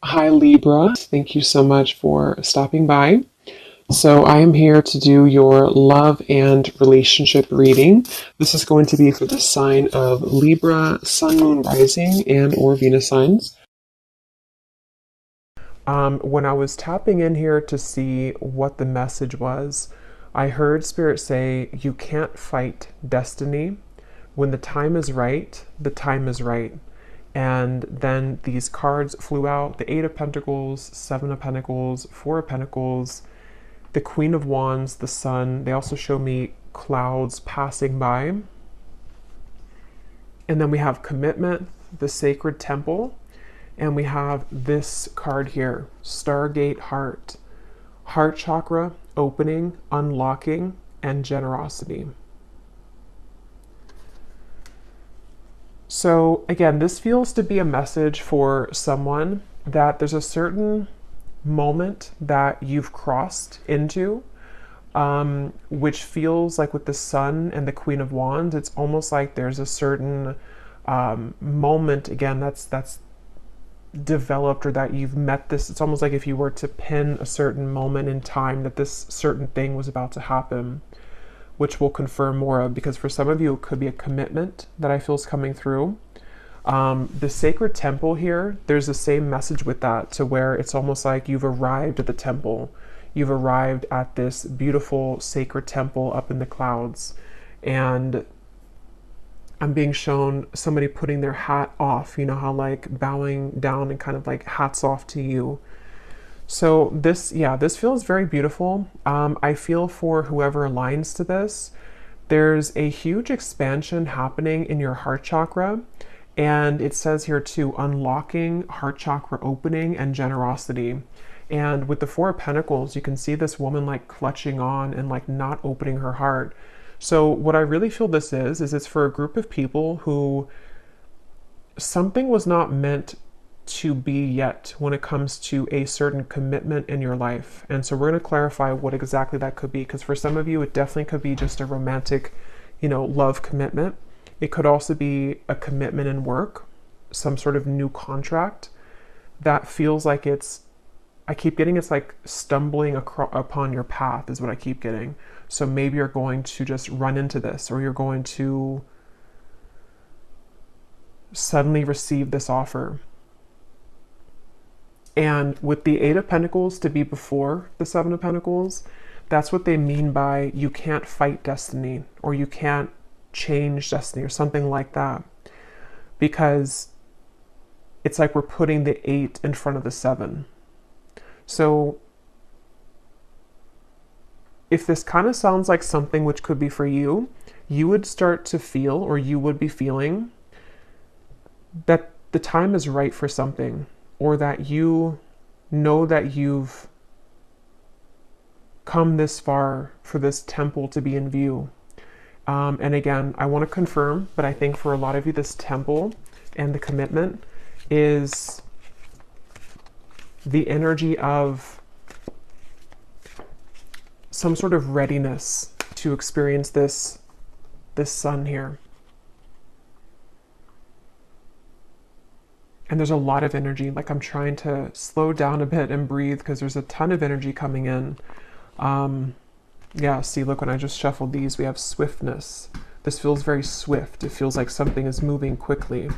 Hi Libra, thank you so much for stopping by. So I am here to do your love and relationship reading. This is going to be for the sign of Libra, Sun, Moon, Rising, and or Venus signs. When I was tapping in here to see what the message was, I heard Spirit say, you can't fight destiny. When the time is right, the time is right. And then these cards flew out, the Eight of Pentacles, Seven of Pentacles, Four of Pentacles, the Queen of Wands, the Sun. They also show me clouds passing by. And then we have Commitment, the Sacred Temple. And we have this card here, Stargate Heart. Heart chakra, opening, unlocking, and generosity. So again, this feels to be a message for someone that there's a certain moment that you've crossed into, which feels like with the Sun and the Queen of Wands, it's almost like there's a certain moment, again, that's developed, or that you've met this. It's almost like if you were to pin a certain moment in time that this certain thing was about to happen, which we'll confirm more of, because for some of you it could be a commitment that I feel is coming through. The Sacred Temple here, there's the same message with that, to where it's almost like you've arrived at the temple. You've arrived at this beautiful sacred temple up in the clouds. And I'm being shown somebody putting their hat off, you know how like bowing down and kind of like hats off to you. So this feels very beautiful. I feel for whoever aligns to this, there's a huge expansion happening in your heart chakra. And it says here too, unlocking, heart chakra opening, and generosity. And with the Four of Pentacles, you can see this woman like clutching on and like not opening her heart. So what I really feel this is it's for a group of people who something was not meant to be yet when it comes to a certain commitment in your life. And so we're going to clarify what exactly that could be, because for some of you, it definitely could be just a romantic, love commitment. It could also be a commitment in work, some sort of new contract that feels like I keep getting it's like stumbling upon your path is what I keep getting. So maybe you're going to just run into this, or you're going to suddenly receive this offer. And with the Eight of Pentacles to be before the Seven of Pentacles, that's what they mean by you can't fight destiny, or you can't change destiny, or something like that. Because it's like we're putting the 8 in front of the 7. So if this kind of sounds like something which could be for you, you would start to feel, or you would be feeling, that the time is right for something, or that you know that you've come this far for this temple to be in view. And again, I want to confirm, but I think for a lot of you, this temple and the commitment is the energy of some sort of readiness to experience this sun here. And there's a lot of energy. Like, I'm trying to slow down a bit and breathe because there's a ton of energy coming in. Yeah, see, look, when I just shuffled these, we have swiftness. This feels very swift. It feels like something is moving quickly.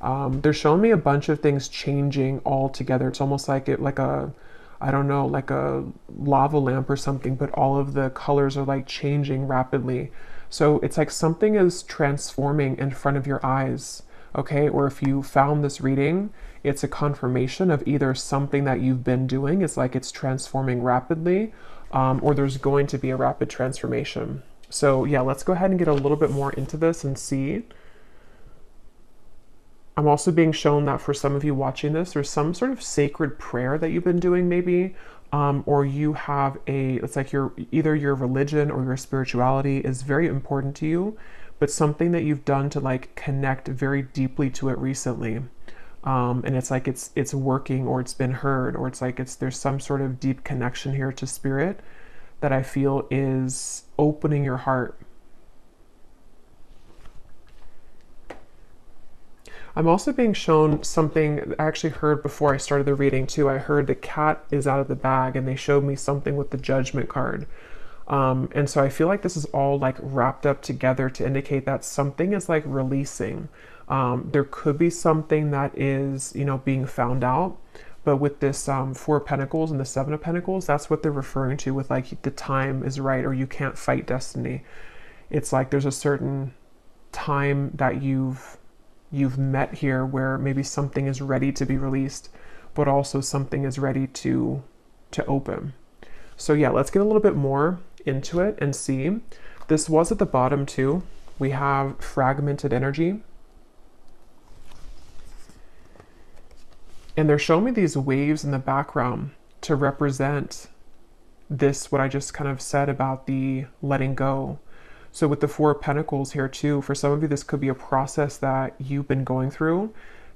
They're showing me a bunch of things changing all together. It's almost like I don't know, like a lava lamp or something, but all of the colors are like changing rapidly. So it's like something is transforming in front of your eyes, okay? Or if you found this reading, it's a confirmation of either something that you've been doing, it's like it's transforming rapidly, or there's going to be a rapid transformation. So yeah, let's go ahead and get a little bit more into this and see. I'm also being shown that for some of you watching this, there's some sort of sacred prayer that you've been doing maybe, or you have it's like either your religion or your spirituality is very important to you, but something that you've done to like connect very deeply to it recently. And it's like it's working, or it's been heard, or it's like there's some sort of deep connection here to spirit that I feel is opening your heart. I'm also being shown something I actually heard before I started the reading too. I heard the cat is out of the bag, and they showed me something with the Judgment card. And so I feel like this is all like wrapped up together to indicate that something is like releasing. There could be something that is, you know, being found out. But with this Four of Pentacles and the Seven of Pentacles, that's what they're referring to with like the time is right, or you can't fight destiny. It's like there's a certain time that you've met here where maybe something is ready to be released, but also something is ready to open. So yeah, let's get a little bit more into it and see. This was at the bottom too. We have fragmented energy. And they're showing me these waves in the background to represent this, what I just kind of said about the letting go. So with the Four of Pentacles here too, for some of you, this could be a process that you've been going through,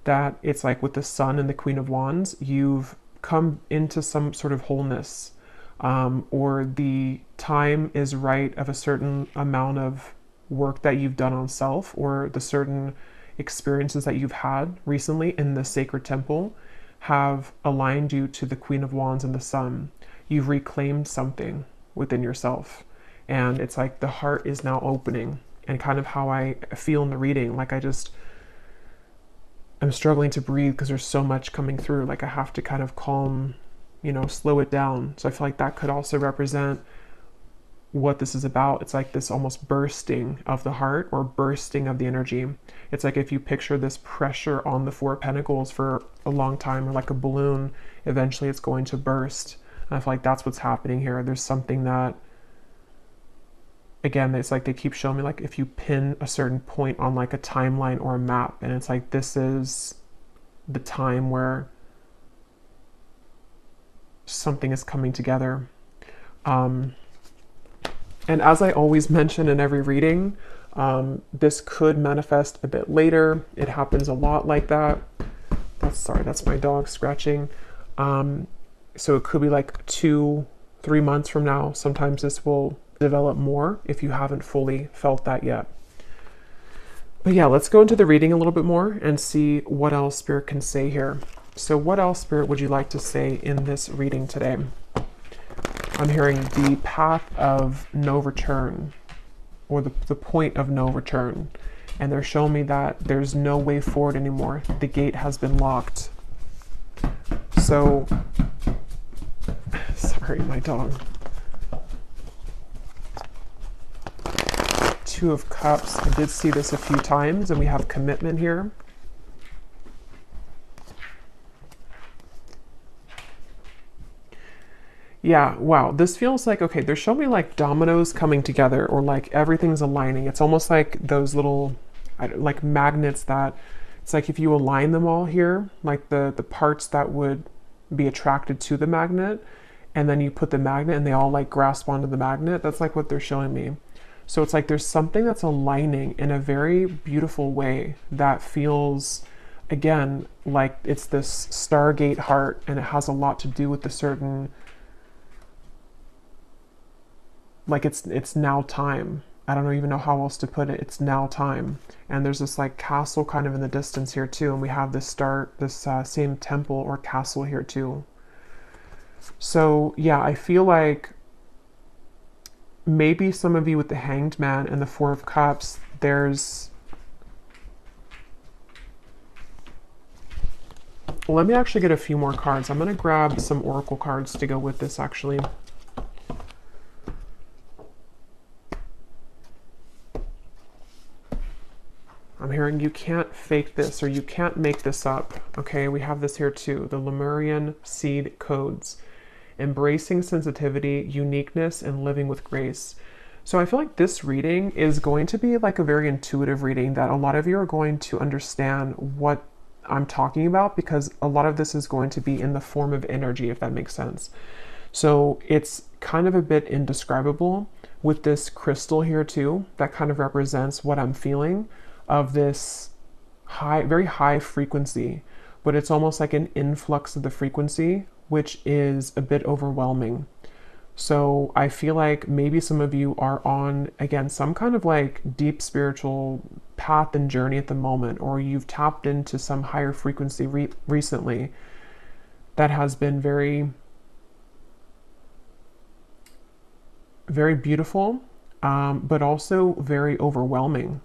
that it's like with the Sun and the Queen of Wands, you've come into some sort of wholeness, or the time is right of a certain amount of work that you've done on self, or the certain experiences that you've had recently in the sacred temple have aligned you to the Queen of Wands and the Sun. You've reclaimed something within yourself. And it's like the heart is now opening, and kind of how I feel in the reading. Like I'm struggling to breathe because there's so much coming through. Like I have to kind of calm, you know, slow it down. So I feel like that could also represent what this is about. It's like this almost bursting of the heart, or bursting of the energy. It's like if you picture this pressure on the Four of Pentacles for a long time, or like a balloon, eventually it's going to burst. And I feel like that's what's happening here. There's something that, again, it's like they keep showing me, like if you pin a certain point on like a timeline or a map, and it's like this is the time where something is coming together. And as I always mention in every reading, this could manifest a bit later. It happens a lot like that. That's my dog scratching. So it could be like 2-3 months from now. Sometimes this will develop more if you haven't fully felt that yet. But yeah, let's go into the reading a little bit more and see what else Spirit can say here. So what else, Spirit, would you like to say in this reading today? I'm hearing the path of no return, or the point of no return. And they're showing me that there's no way forward anymore. The gate has been locked. So, sorry, my dog. Two of Cups. I did see this a few times, and we have commitment here. Yeah, wow. This feels like, okay, they're showing me like dominoes coming together, or like everything's aligning. It's almost like those little, like magnets that, it's like if you align them all here, like the parts that would be attracted to the magnet, and then you put the magnet and they all like grasp onto the magnet. That's like what they're showing me. So it's like there's something that's aligning in a very beautiful way that feels, again, like it's this Stargate heart, and it has a lot to do with the certain, like it's now time. I don't even know how else to put it. It's now time. And there's this like castle kind of in the distance here too. And we have this same temple or castle here too. So yeah, I feel like maybe some of you with the Hanged Man and the Four of Cups, there's, well, let me actually get a few more cards. I'm going to grab some oracle cards to go with this actually. I'm hearing you can't fake this, or you can't make this up. Okay, we have this here too. The Lemurian seed codes. Embracing sensitivity, uniqueness, and living with grace. So I feel like this reading is going to be like a very intuitive reading, that a lot of you are going to understand what I'm talking about, because a lot of this is going to be in the form of energy, if that makes sense. So it's kind of a bit indescribable with this crystal here too, that kind of represents what I'm feeling of this high, very high frequency, but it's almost like an influx of the frequency, which is a bit overwhelming. So I feel like maybe some of you are on, again, some kind of like deep spiritual path and journey at the moment, or you've tapped into some higher frequency recently that has been very, very beautiful, but also very overwhelming.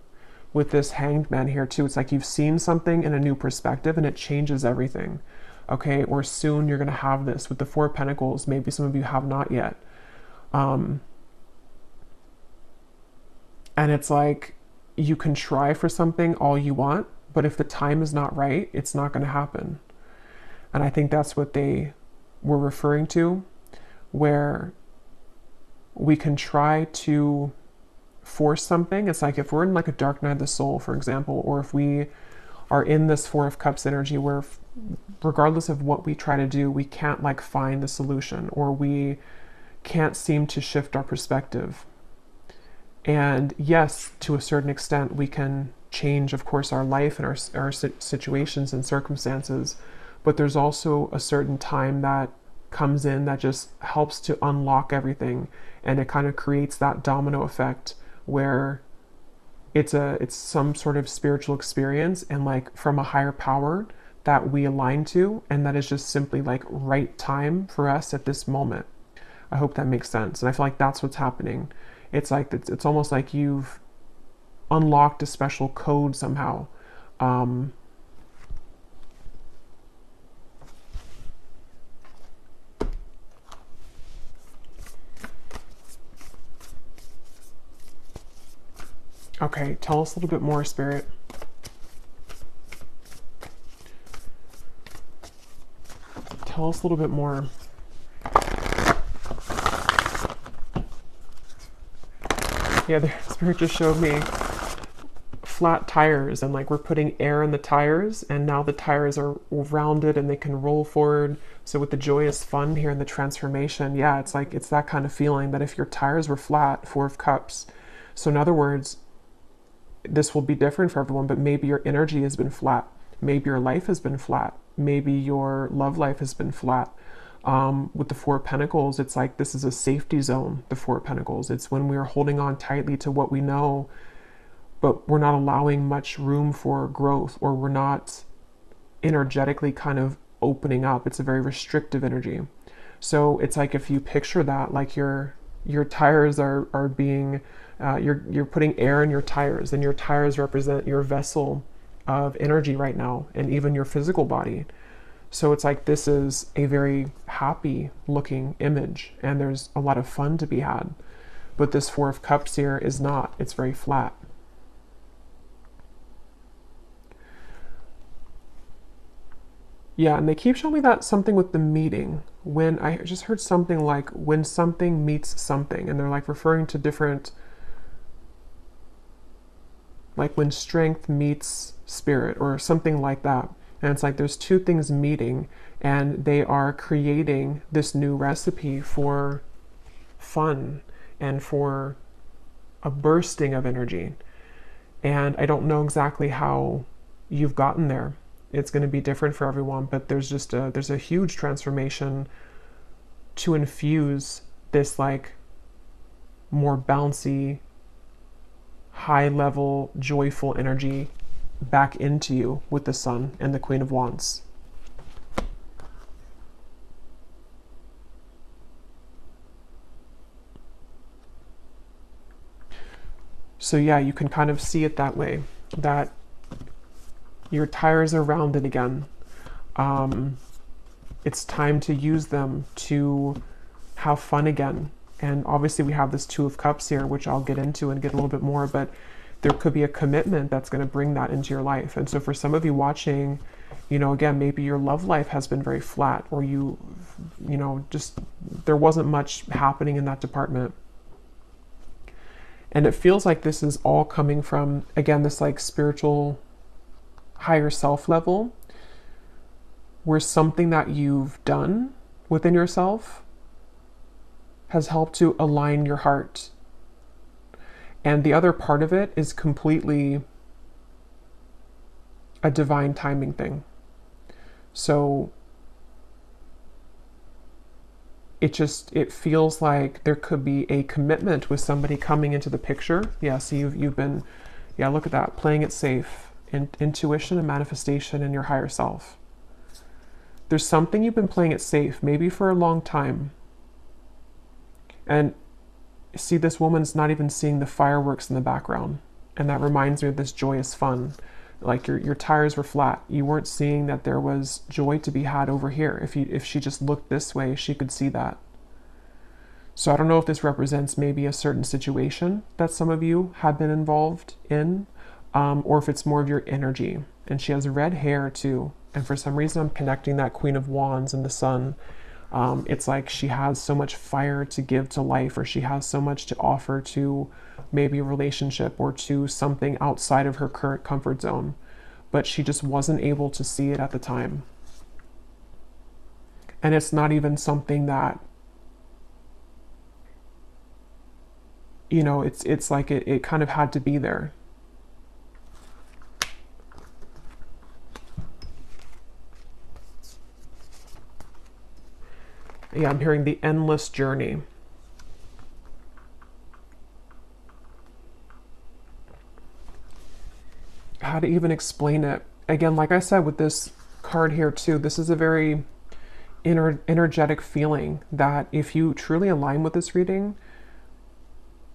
With this Hanged Man here too, it's like you've seen something in a new perspective and it changes everything. Okay, or soon you're going to have this with the Four of Pentacles. Maybe some of you have not yet. And it's like you can try for something all you want, but if the time is not right, it's not going to happen. And I think that's what they were referring to, where we can try to force something. It's like if we're in like a dark night of the soul, for example, or if we are in this Four of Cups energy where regardless of what we try to do, we can't like find the solution, or we can't seem to shift our perspective. And yes, to a certain extent, we can change, of course, our life and our situations and circumstances, but there's also a certain time that comes in that just helps to unlock everything, and it kind of creates that domino effect where it's some sort of spiritual experience and like from a higher power that we align to, and that is just simply like right time for us at this moment. I hope that makes sense. And I feel like that's what's happening. It's like it's almost like you've unlocked a special code somehow. Okay, tell us a little bit more, Spirit. Tell us a little bit more. Yeah, the Spirit just showed me flat tires, and like we're putting air in the tires, and now the tires are rounded and they can roll forward. So with the joyous fun here and the transformation, yeah, it's like it's that kind of feeling that if your tires were flat, Four of Cups. So in other words, this will be different for everyone, but maybe your energy has been flat. Maybe your life has been flat. Maybe your love life has been flat. With the Four of Pentacles, it's like this is a safety zone, the Four of Pentacles. It's when we are holding on tightly to what we know, but we're not allowing much room for growth, or we're not energetically kind of opening up. It's a very restrictive energy. So it's like if you picture that, like your tires are being, you're putting air in your tires, and your tires represent your vessel of energy right now, and even your physical body. So it's like this is a very happy looking image, and there's a lot of fun to be had. But this Four of Cups here is not. It's very flat. Yeah, and they keep showing me that something with the meeting. When I just heard something like when something meets something, and they're like referring to different, like when strength meets spirit or something like that. And it's like there's two things meeting, and they are creating this new recipe for fun and for a bursting of energy. And I don't know exactly how you've gotten there. It's going to be different for everyone, but there's a huge transformation to infuse this like more bouncy, high level, joyful energy back into you with the Sun and the Queen of Wands. So yeah, you can kind of see it that way, that your tires are rounded again. It's time to use them to have fun again. And obviously we have this Two of Cups here, which I'll get into and get a little bit more, but there could be a commitment that's going to bring that into your life. And so for some of you watching, you know, again, maybe your love life has been very flat, or you know, just there wasn't much happening in that department. And it feels like this is all coming from, again, this like spiritual higher self level, where something that you've done within yourself has helped to align your heart. And the other part of it is completely a divine timing thing. So it feels like there could be a commitment with somebody coming into the picture. Yeah, so you've been, yeah, look at that, playing it safe, intuition and manifestation in your higher self. There's something you've been playing it safe, maybe for a long time. And see, this woman's not even seeing the fireworks in the background. And that reminds me of this joyous fun. Like your tires were flat. You weren't seeing that there was joy to be had over here. If she just looked this way, she could see that. So I don't know if this represents maybe a certain situation that some of you have been involved in, or if it's more of your energy. And she has red hair too. And for some reason, I'm connecting that Queen of Wands and the Sun. It's like she has so much fire to give to life, or she has so much to offer to maybe a relationship or to something outside of her current comfort zone, but she just wasn't able to see it at the time. And it's not even something that, you know, it's like it kind of had to be there. Yeah, I'm hearing the endless journey. How to even explain it? Again, like I said with this card here too, this is a very energetic feeling that if you truly align with this reading,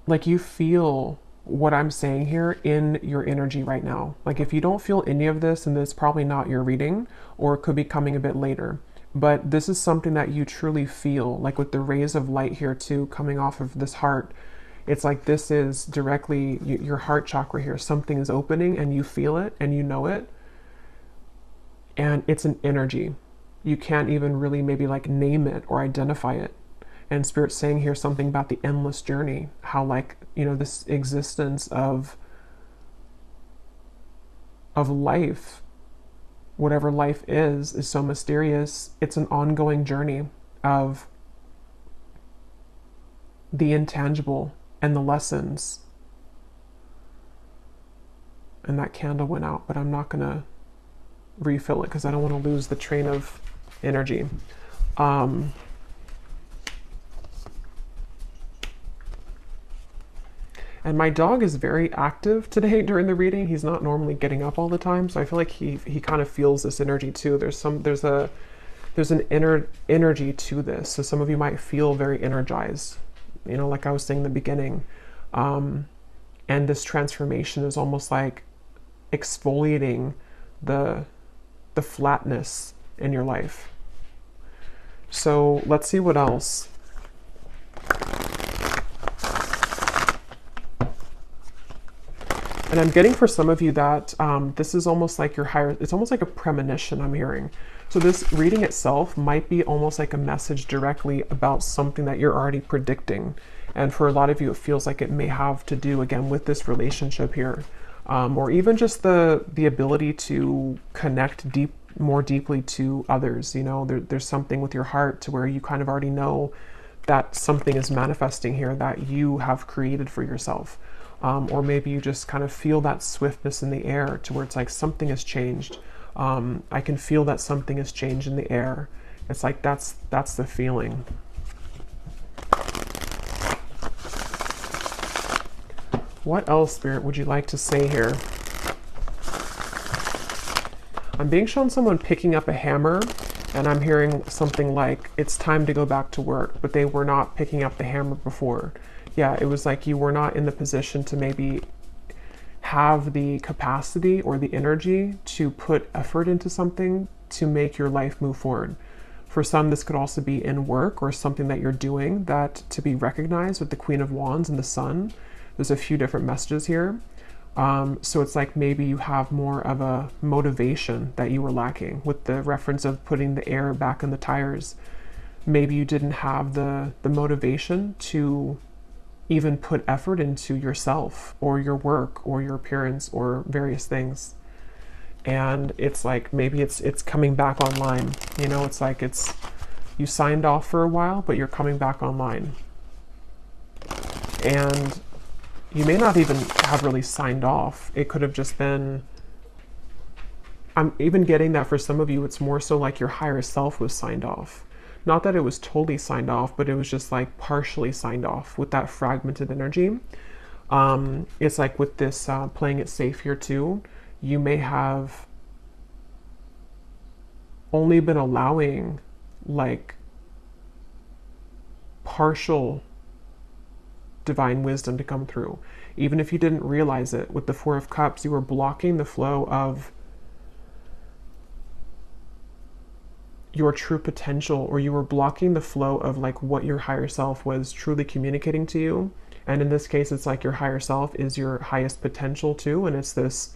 like you feel what I'm saying here in your energy right now. Like if you don't feel any of this, then it's probably not your reading, or it could be coming a bit later. But this is something that you truly feel, like with the rays of light here too, coming off of this heart. It's like this is directly your heart chakra here. Something is opening and you feel it and you know it. And it's an energy. You can't even really maybe like name it or identify it. And Spirit's saying here something about the endless journey. How like, you know, this existence of life, whatever life is so mysterious. It's an ongoing journey of the intangible and the lessons. And that candle went out, but I'm not going to refill it because I don't want to lose the train of energy. And my dog is very active today during the reading. He's not normally getting up all the time, so I feel like he kind of feels this energy too. There's an inner energy to this. So some of you might feel very energized. You know, like I was saying in the beginning, and this transformation is almost like exfoliating the flatness in your life. So let's see what else. And I'm getting for some of you that this is almost like your higher, it's almost like a premonition I'm hearing. So this reading itself might be almost like a message directly about something that you're already predicting. And for a lot of you, it feels like it may have to do, again, with this relationship here. Or even just the ability to connect more deeply to others. You know, there's something with your heart to where you kind of already know that something is manifesting here that you have created for yourself. Or maybe you just kind of feel that swiftness in the air to where it's like something has changed. I can feel that something has changed in the air. It's like that's the feeling. What else, Spirit, would you like to say here? I'm being shown someone picking up a hammer, and I'm hearing something like, it's time to go back to work, but they were not picking up the hammer before. Yeah, it was like you were not in the position to maybe have the capacity or the energy to put effort into something to make your life move forward. For some, this could also be in work or something that you're doing that to be recognized with the Queen of Wands and the Sun. There's a few different messages here. So it's like maybe you have more of a motivation that you were lacking with the reference of putting the air back in the tires. Maybe you didn't have the motivation to even put effort into yourself or your work or your appearance or various things. And it's like maybe it's coming back online. You know, it's like you signed off for a while, but you're coming back online. And you may not even have really signed off. It could have just been, I'm even getting that for some of you, it's more so like your higher self was signed off. Not that it was totally signed off, but it was just like partially signed off with that fragmented energy. It's like with this playing it safe here too, you may have only been allowing like partial divine wisdom to come through. Even if you didn't realize it, with the Four of Cups, you were blocking the flow of your true potential, or you were blocking the flow of like what your higher self was truly communicating to you. And in this case, it's like your higher self is your highest potential too, and it's this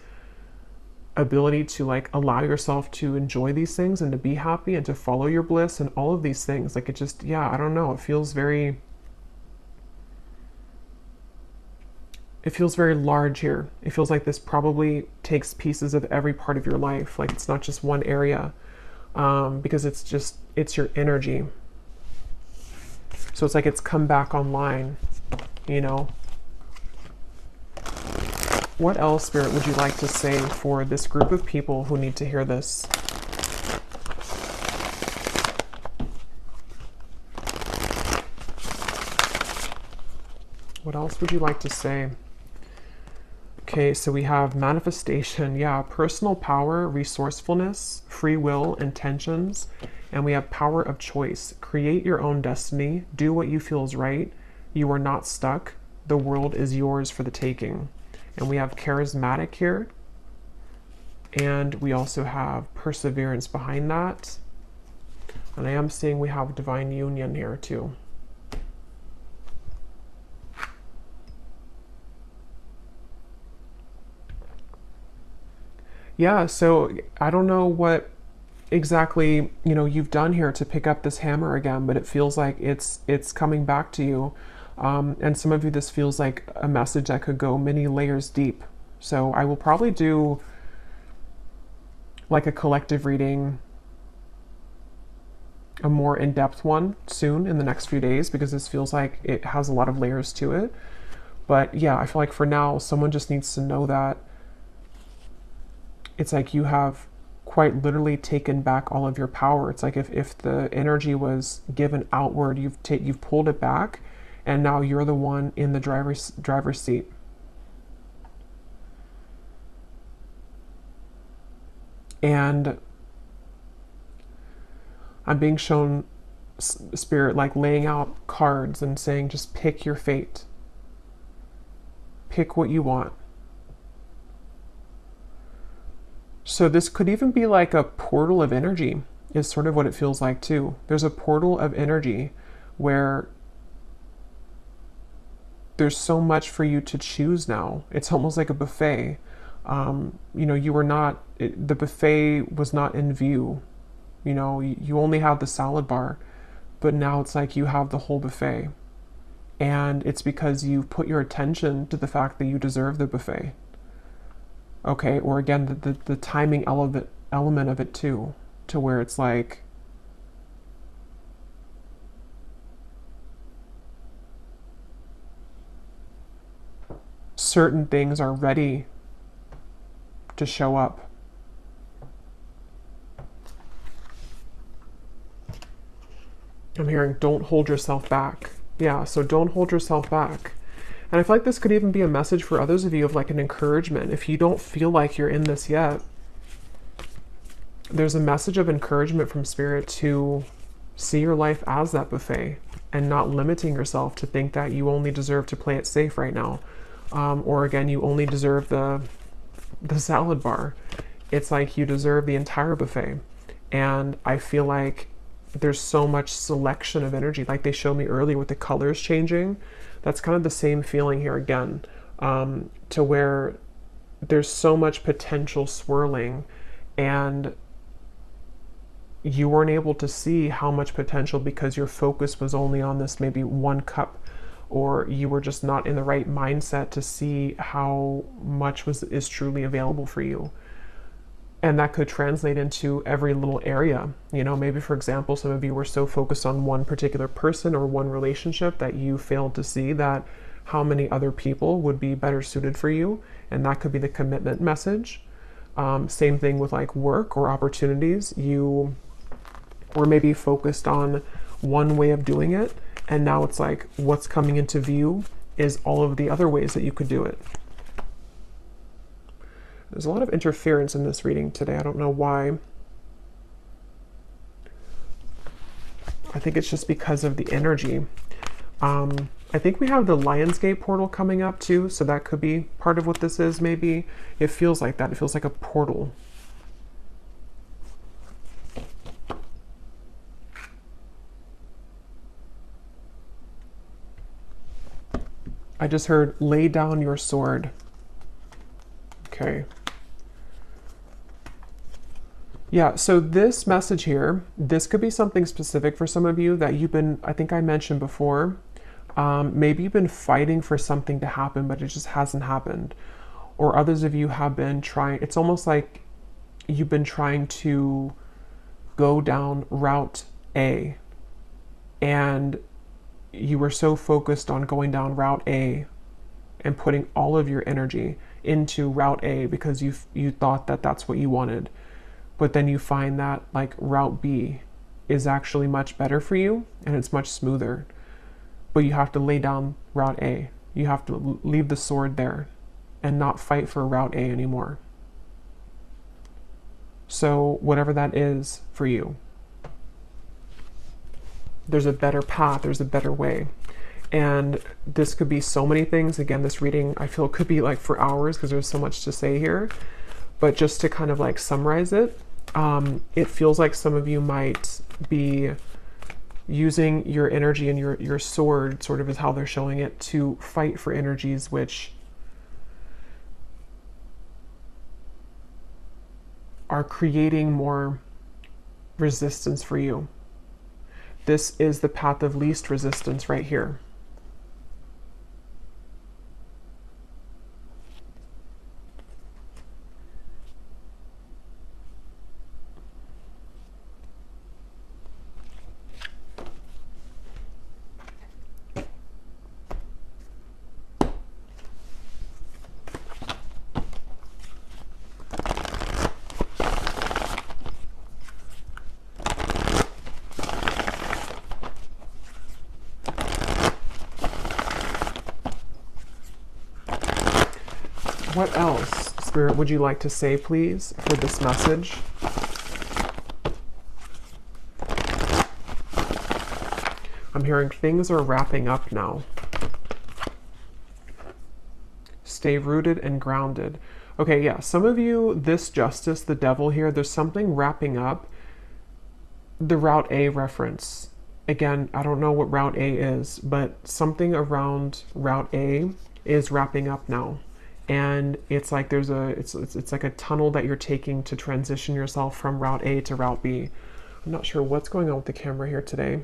ability to like allow yourself to enjoy these things and to be happy and to follow your bliss and all of these things. Like it just, yeah, I don't know, it feels very large here. It feels like this probably takes pieces of every part of your life. Like it's not just one area, because it's your energy. So it's like it's come back online, you know. What else, Spirit, would you like to say for this group of people who need to hear this? What else would you like to say? Okay, so we have manifestation, yeah, personal power, resourcefulness, free will, intentions, and we have power of choice. Create your own destiny, do what you feel is right. You are not stuck. The world is yours for the taking. And we have charismatic here, and we also have perseverance behind that. And I am seeing we have divine union here too. Yeah, so I don't know what exactly, you know, you've done here to pick up this hammer again, but it feels like it's coming back to you. And some of you, this feels like a message that could go many layers deep. So I will probably do like a collective reading, a more in-depth one soon in the next few days, because this feels like it has a lot of layers to it. But yeah, I feel like for now, someone just needs to know that it's like you have quite literally taken back all of your power. It's like if the energy was given outward, you've pulled it back, and now you're the one in the driver's seat. And I'm being shown Spirit like laying out cards and saying, just pick your fate. Pick what you want. So this could even be like a portal of energy, is sort of what it feels like too. There's a portal of energy where there's so much for you to choose now. It's almost like a buffet. You know, you were not, the buffet was not in view. You know, you only have the salad bar, but now it's like you have the whole buffet. And it's because you've put your attention to the fact that you deserve the buffet. Okay, or again, the timing element of it too, to where it's like, certain things are ready to show up. I'm hearing, don't hold yourself back. Yeah, so don't hold yourself back. And I feel like this could even be a message for others of you of like an encouragement. If you don't feel like you're in this yet, there's a message of encouragement from Spirit to see your life as that buffet and not limiting yourself to think that you only deserve to play it safe right now. Or again, you only deserve the salad bar. It's like you deserve the entire buffet. And I feel like there's so much selection of energy. Like they showed me earlier with the colors changing. That's kind of the same feeling here again, to where there's so much potential swirling, and you weren't able to see how much potential because your focus was only on this maybe one cup, or you were just not in the right mindset to see how much is truly available for you. And that could translate into every little area. You know, maybe for example, some of you were so focused on one particular person or one relationship that you failed to see that how many other people would be better suited for you. And that could be the commitment message. Same thing with like work or opportunities. You or maybe focused on one way of doing it, and now it's like what's coming into view is all of the other ways that you could do it. There's a lot of interference in this reading today. I don't know why. I think it's just because of the energy. I think we have the Lionsgate portal coming up too, so that could be part of what this is maybe. It feels like that. It feels like a portal. I just heard, lay down your sword. Okay. Yeah, so this message here, this could be something specific for some of you that you've been, I think I mentioned before, maybe you've been fighting for something to happen, but it just hasn't happened. Or others of you have been trying, it's almost like you've been trying to go down route A, and you were so focused on going down route A and putting all of your energy into route A because you thought that that's what you wanted. But then you find that like route B is actually much better for you and it's much smoother. But you have to lay down route A. You have to leave the sword there and not fight for route A anymore. So whatever that is for you, there's a better path, there's a better way. And this could be so many things. Again, this reading, I feel, could be like for hours because there's so much to say here. But just to kind of like summarize it, it feels like some of you might be using your energy and your sword, sort of is how they're showing it, to fight for energies which are creating more resistance for you. This is the path of least resistance right here. What else, Spirit, would you like to say, please, for this message? I'm hearing things are wrapping up now. Stay rooted and grounded. Okay, yeah, some of you, this Justice, the Devil here, there's something wrapping up. The Route A reference. Again, I don't know what Route A is, but something around Route A is wrapping up now. And it's like there's it's like a tunnel that you're taking to transition yourself from route A to route B. I'm not sure what's going on with the camera here today.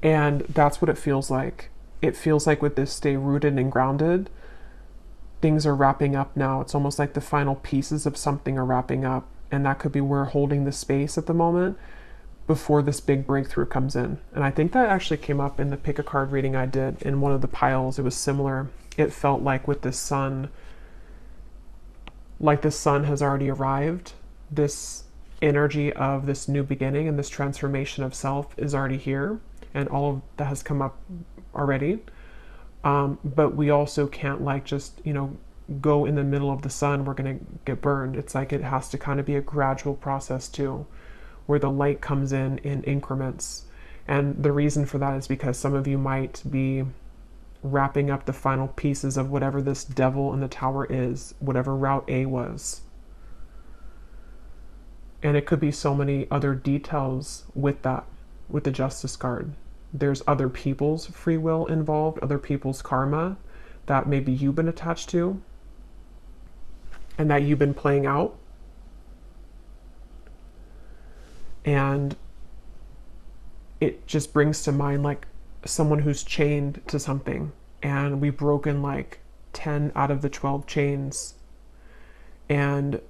And that's what it feels like. It feels like with this stay rooted and grounded, things are wrapping up now. It's almost like the final pieces of something are wrapping up. And that could be we're holding the space at the moment before this big breakthrough comes in. And I think that actually came up in the pick a card reading I did in one of the piles. It was similar. It felt like with the sun, like the sun has already arrived. This energy of this new beginning and this transformation of self is already here. And all of that has come up already. But we also can't like just, go in the middle of the sun. We're going to get burned. It's like it has to kind of be a gradual process too, where the light comes in increments. And the reason for that is because some of you might be wrapping up the final pieces of whatever this devil in the tower is, whatever route A was. And it could be so many other details with that, with the Justice card. There's other people's free will involved, other people's karma that maybe you've been attached to and that you've been playing out. And it just brings to mind like someone who's chained to something, and we've broken like 10 out of the 12 chains, and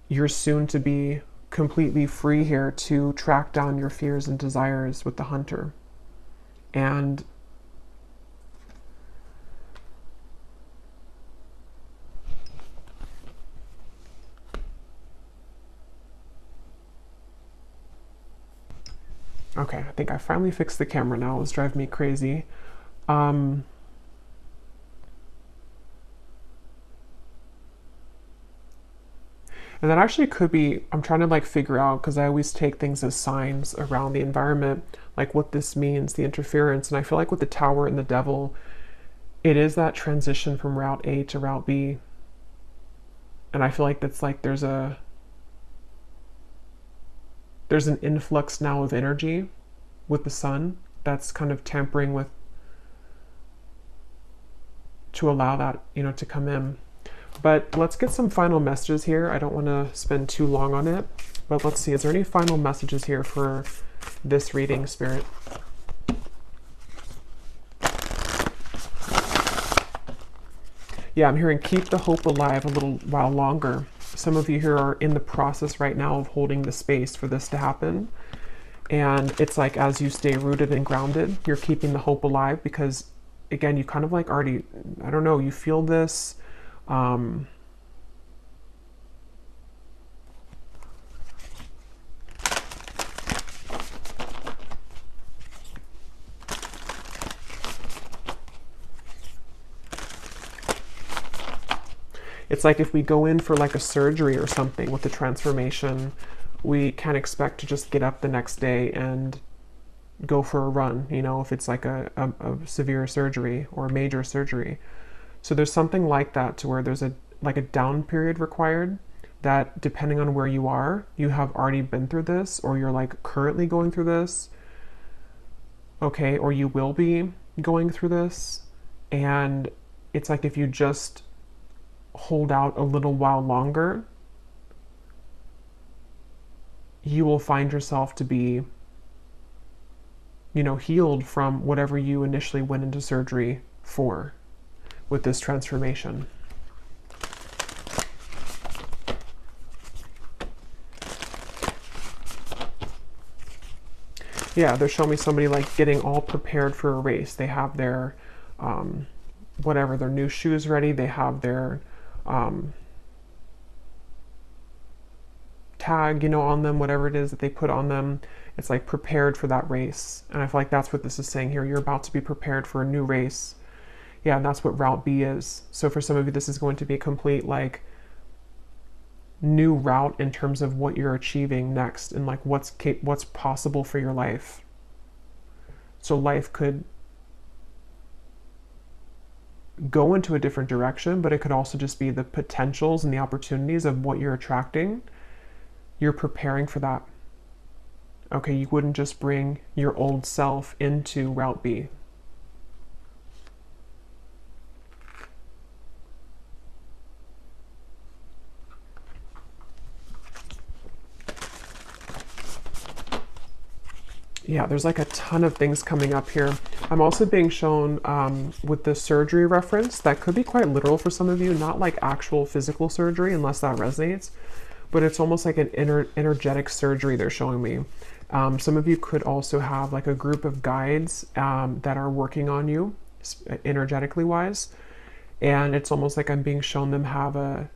you're soon to be completely free here to track down your fears and desires with the hunter. And Okay, I think I finally fixed the camera now. It was driving me crazy. And that actually could be, I'm trying to like figure out, because I always take things as signs around the environment, like what this means, the interference. And I feel like with the Tower and the Devil, it is that transition from Route A to Route B. And I feel like that's like there's an influx now of energy with the Sun that's kind of tampering with, to allow that, you know, to come in. But let's get some final messages here. I don't want to spend too long on it, but let's see. Is there any final messages here for this reading, Spirit? Yeah, I'm hearing keep the hope alive a little while longer. Some of you here are in the process right now of holding the space for this to happen. And it's like as you stay rooted and grounded, you're keeping the hope alive because, again, you kind of like already, I don't know, you feel this. It's like if we go in for like a surgery or something with the transformation, we can't expect to just get up the next day and go for a run, you know, if it's like a severe surgery or a major surgery. So there's something like that to where there's a like a down period required that depending on where you are, you have already been through this or you're like currently going through this, okay, or you will be going through this. And it's like if you just hold out a little while longer, you will find yourself to be, you know, healed from whatever you initially went into surgery for with this transformation. Yeah, they're showing me somebody like getting all prepared for a race. They have their, whatever, their new shoes ready. They have their tag, you know, on them, whatever it is that they put on them. It's like prepared for that race. And I feel like that's what this is saying here. You're about to be prepared for a new race. Yeah, and that's what Route B is. So for some of you, this is going to be a complete like new route in terms of what you're achieving next and like what's possible for your life. So life could go into a different direction, but it could also just be the potentials and the opportunities of what you're attracting. You're preparing for that. Okay, you wouldn't just bring your old self into Route B. Yeah, there's like a ton of things coming up here. I'm also being shown with the surgery reference, that could be quite literal for some of you, not like actual physical surgery unless that resonates, but it's almost like an energetic surgery they're showing me. Some of you could also have like a group of guides that are working on you energetically wise. And it's almost like I'm being shown them have a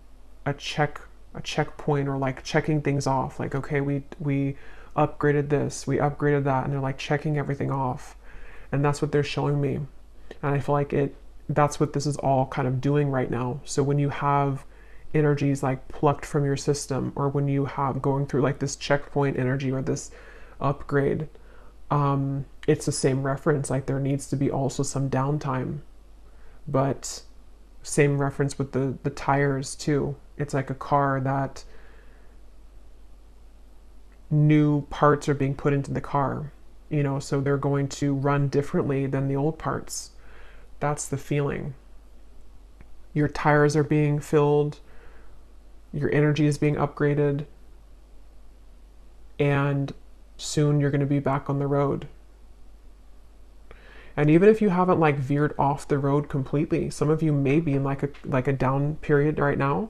checkpoint or like checking things off. Like, okay, we upgraded this, we upgraded that, and they're like checking everything off. And that's what they're showing me. And I feel like that's what this is all kind of doing right now. So when you have energies like plucked from your system, or when you have going through like this checkpoint energy or this upgrade, it's the same reference. Like there needs to be also some downtime, but same reference with the tires too. It's like a car that new parts are being put into the car, you know, so they're going to run differently than the old parts. That's the feeling. Your tires are being filled, your energy is being upgraded, and soon you're going to be back on the road. And even if you haven't like veered off the road completely, some of you may be in like a down period right now.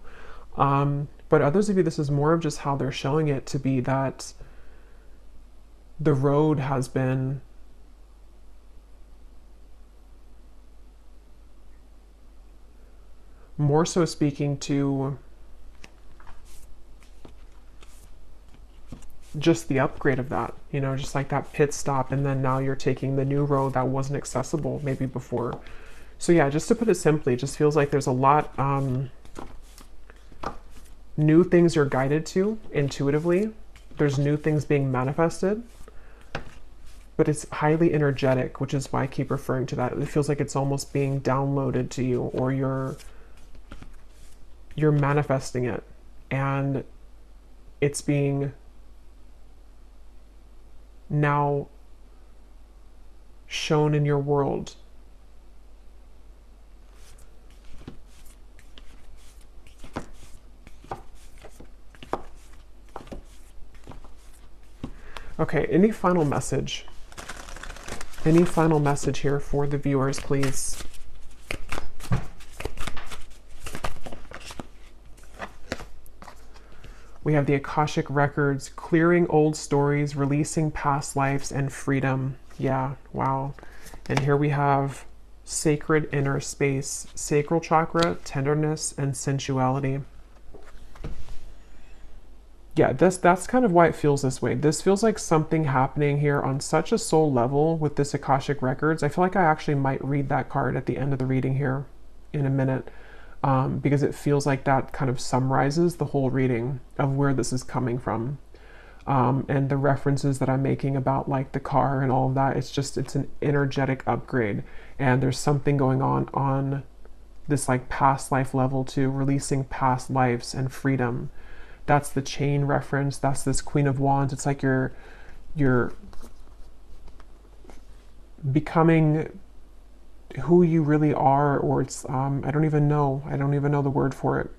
But others of you, this is more of just how they're showing it to be, that the road has been more so speaking to just the upgrade of that, you know, just like that pit stop, and then now you're taking the new road that wasn't accessible maybe before. So yeah, just to put it simply, it just feels like there's a lot new things you're guided to intuitively. There's new things being manifested, but it's highly energetic, which is why I keep referring to that. It feels like it's almost being downloaded to you, or you're manifesting it, and it's being now shown in your world. Okay, any final message? Any final message here for the viewers, please? We have the Akashic Records, clearing old stories, releasing past lives, and freedom. Yeah, wow. And here we have sacred inner space, sacral chakra, tenderness, and sensuality. Yeah, that's kind of why it feels this way. This feels like something happening here on such a soul level with this Akashic Records. I feel like I actually might read that card at the end of the reading here in a minute. Because it feels like that kind of summarizes the whole reading of where this is coming from. And the references that I'm making about like the car and all of that, it's an energetic upgrade. And there's something going on this like past life level too, releasing past lives and freedom. That's the chain reference. That's this Queen of Wands. It's like you're becoming who you really are, or it's I don't even know the word for it.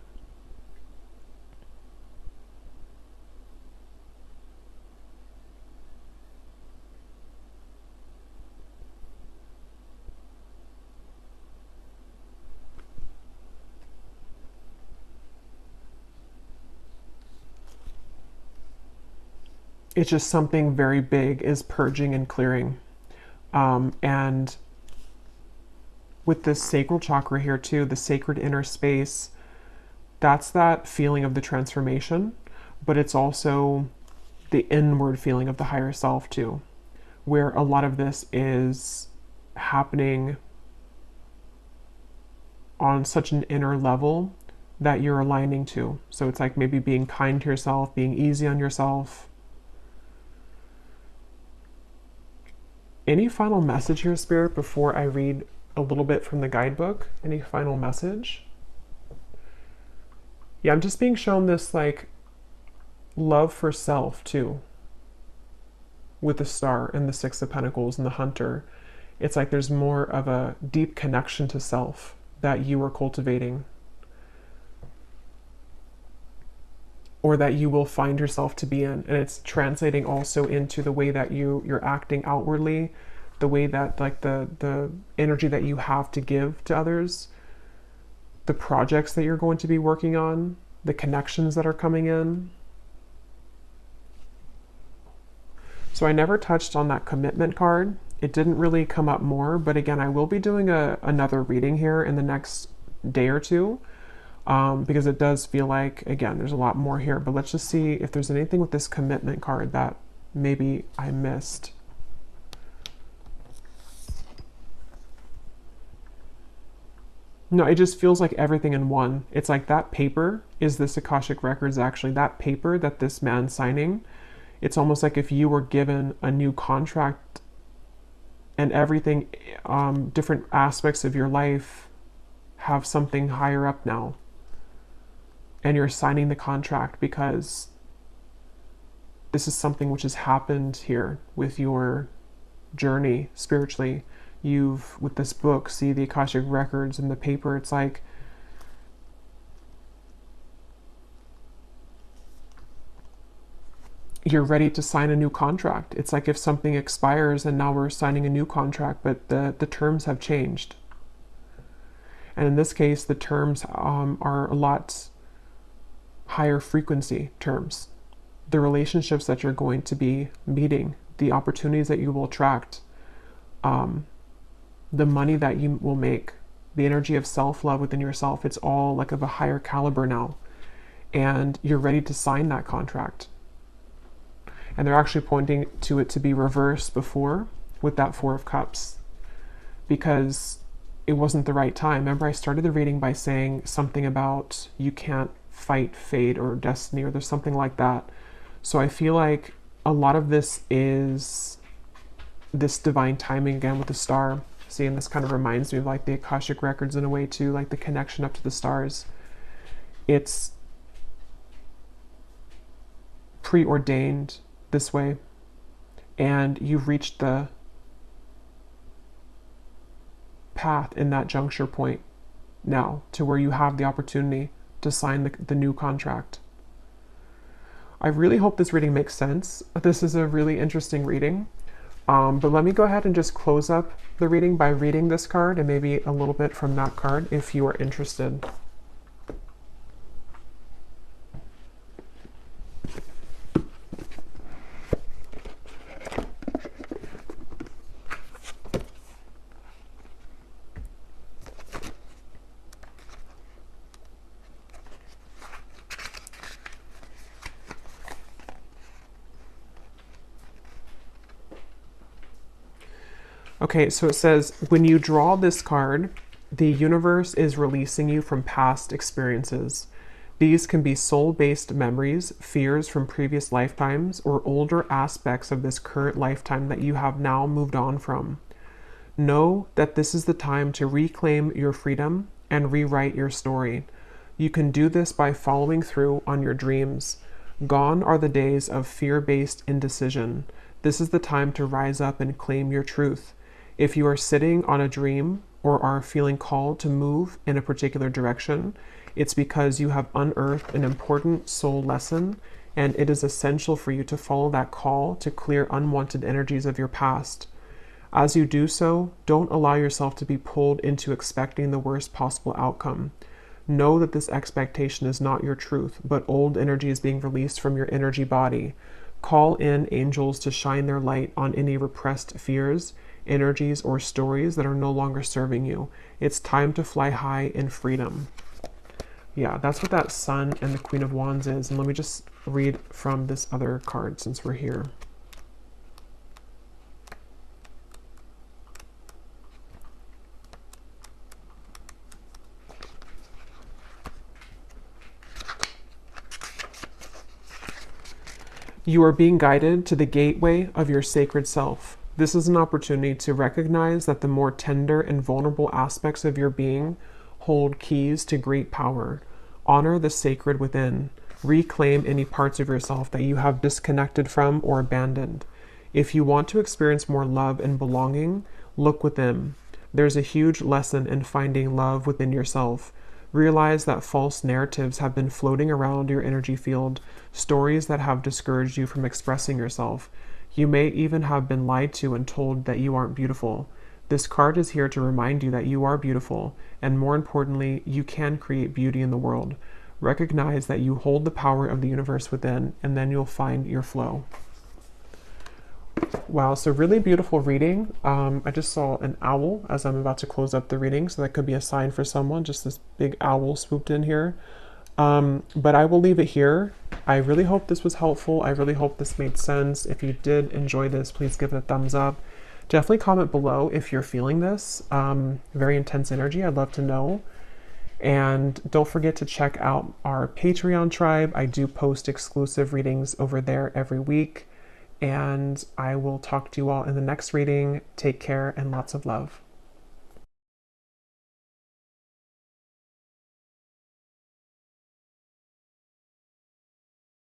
It's just something very big is purging and clearing, and with this sacral chakra here too, the sacred inner space, that's that feeling of the transformation, but it's also the inward feeling of the higher self too, where a lot of this is happening on such an inner level that you're aligning to. So it's like maybe being kind to yourself, being easy on yourself. Any final message here, Spirit, before I read a little bit from the guidebook? Any final message? Yeah, I'm just being shown this like love for self too, with the Star and the Six of Pentacles and the Hunter. It's like there's more of a deep connection to self that you are cultivating, or that you will find yourself to be in. And it's translating also into the way that you're acting outwardly, the way that like the energy that you have to give to others, the projects that you're going to be working on, the connections that are coming in. So I never touched on that commitment card. It didn't really come up more, but again, I will be doing another reading here in the next day or two, because it does feel like, again, there's a lot more here, but let's just see if there's anything with this commitment card that maybe I missed. No, it just feels like everything in one. It's like that paper is this Akashic Records, actually. That paper that this man's signing, it's almost like if you were given a new contract and everything, different aspects of your life have something higher up now. And you're signing the contract because this is something which has happened here with your journey spiritually. You've, with this book, see the Akashic Records and the paper, it's like you're ready to sign a new contract. It's like if something expires and now we're signing a new contract, but the terms have changed. And in this case, the terms are a lot higher frequency terms. The relationships that you're going to be meeting, the opportunities that you will attract, the money that you will make, the energy of self-love within yourself, it's all like of a higher caliber now. And you're ready to sign that contract. And they're actually pointing to it to be reversed before with that Four of Cups, because it wasn't the right time. Remember, I started the reading by saying something about you can't fight fate or destiny, or there's something like that. So I feel like a lot of this is this divine timing again with the star. See, and this kind of reminds me of like the Akashic records in a way too, like the connection up to the stars. It's preordained this way, and you've reached the path in that juncture point now to where you have the opportunity to sign the new contract. I really hope this reading makes sense. This is a really interesting reading. But let me go ahead and just close up the reading by reading this card and maybe a little bit from that card if you are interested. Okay, so it says, when you draw this card, the universe is releasing you from past experiences. These can be soul-based memories, fears from previous lifetimes, or older aspects of this current lifetime that you have now moved on from. Know that this is the time to reclaim your freedom and rewrite your story. You can do this by following through on your dreams. Gone are the days of fear-based indecision. This is the time to rise up and claim your truth. If you are sitting on a dream or are feeling called to move in a particular direction, it's because you have unearthed an important soul lesson, and it is essential for you to follow that call to clear unwanted energies of your past. As you do so, don't allow yourself to be pulled into expecting the worst possible outcome. Know that this expectation is not your truth, but old energy is being released from your energy body. Call in angels to shine their light on any repressed fears, energies, or stories that are no longer serving you. It's time to fly high in freedom. Yeah, that's what that Sun and the Queen of Wands is. And let me just read from this other card since we're here. You are being guided to the gateway of your sacred self. This is an opportunity to recognize that the more tender and vulnerable aspects of your being hold keys to great power. Honor the sacred within. Reclaim any parts of yourself that you have disconnected from or abandoned. If you want to experience more love and belonging, look within. There's a huge lesson in finding love within yourself. Realize that false narratives have been floating around your energy field, stories that have discouraged you from expressing yourself. You may even have been lied to and told that you aren't beautiful. This card is here to remind you that you are beautiful, and more importantly, you can create beauty in the world. Recognize that you hold the power of the universe within, and then you'll find your flow. Wow, so really beautiful reading. I just saw an owl as I'm about to close up the reading, so that could be a sign for someone, just this big owl swooped in here. But I will leave it here. I really hope this was helpful. I really hope this made sense. If you did enjoy this, please give it a thumbs up. Definitely comment below if you're feeling this. Very intense energy. I'd love to know. And don't forget to check out our Patreon tribe. I do post exclusive readings over there every week. And I will talk to you all in the next reading. Take care and lots of love.